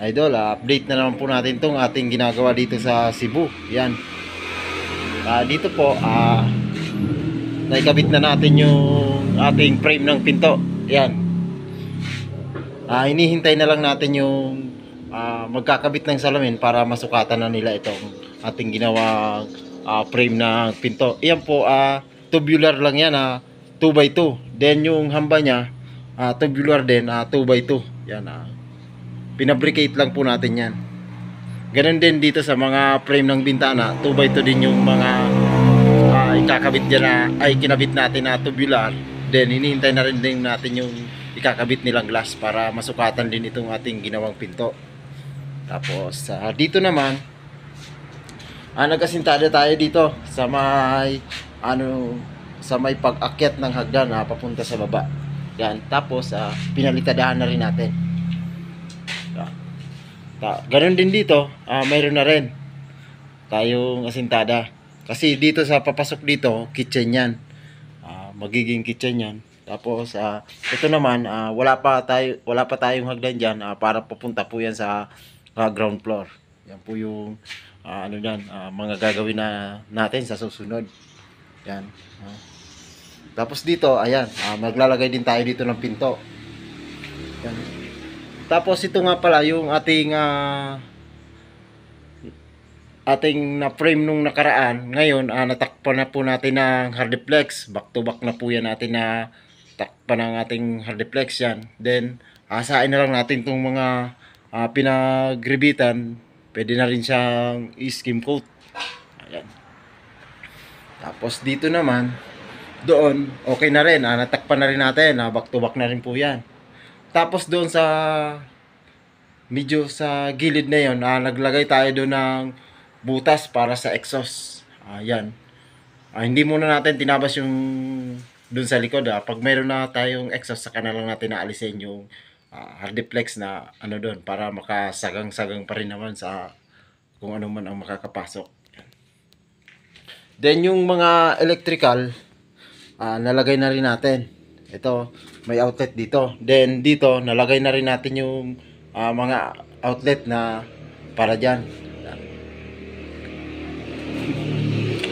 Idol, update na naman po natin tong ating ginagawa dito sa Cebu. Yan. Dito po, naikabit na natin yung ating frame ng pinto. Yan. Hinihintay na lang natin yung magkakabit ng salamin para masukatan na nila itong ating ginawang frame ng pinto. Yan po, tubular lang yan, 2x2. Then yung hamba niya, tubular din, 2x2. Yan, pinabricate lang po natin yan. Ganun din dito sa mga frame ng bintana, 2x2 din yung mga ikakabit dyan ay kinabit natin na tubular. Then hinihintay na rin din natin yung ikakabit nilang glass para masukatan din itong ating ginawang pinto. Tapos dito naman, nag-asintada tayo dito sa may sa may pag-akyat ng hagdan papunta sa baba. Yan. Tapos pinalitadahan na rin natin. Ganun din dito, mayroon na rin tayong asintada. Kasi dito sa papasok dito, kitchen yan. Magiging kitchen yan. Tapos ito naman, wala pa tayong hagdan diyan para papunta po yan sa ground floor. Yan po yung mga gagawin natin sa susunod. Yan. Tapos dito, ayan, maglalagay din tayo dito ng pinto. Yan. Tapos ito nga pala yung ating na frame nung nakaraan. Ngayon natakpan na po natin ng hardiplex. Back to back na po yan natin na takpan ng ating hardiplex yan. Then asain na lang natin itong mga pinagribitan. Pwede na rin siyang i-skim coat. Ayan. Tapos dito naman, doon okay na rin, natakpan na rin natin, back to back na rin po yan. Tapos doon sa medyo sa gilid na yon, naglagay tayo doon ng butas para sa exhaust. Ayan. Hindi muna natin tinabas yung doon sa likod. Pag mayroon na tayong exhaust, saka na lang natin naalisin yung hardiplex na doon para makasagang-sagang pa rin naman sa kung ano man ang makakapasok. Then yung mga electrical, nalagay na rin natin. Ito, may outlet dito. Then dito, nalagay na rin natin yung mga outlet na para dyan.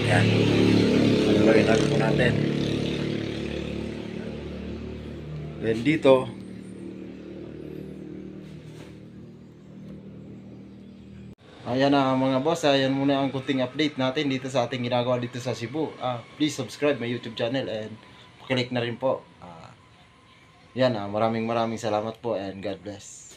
Ayan. Nalagay na rin po natin. Then dito, ayan mga boss, ayan muna ang kunting update natin dito sa ating ginagawa dito sa Cebu. Please subscribe my YouTube channel and click na rin po. Yan, maraming salamat po and God bless.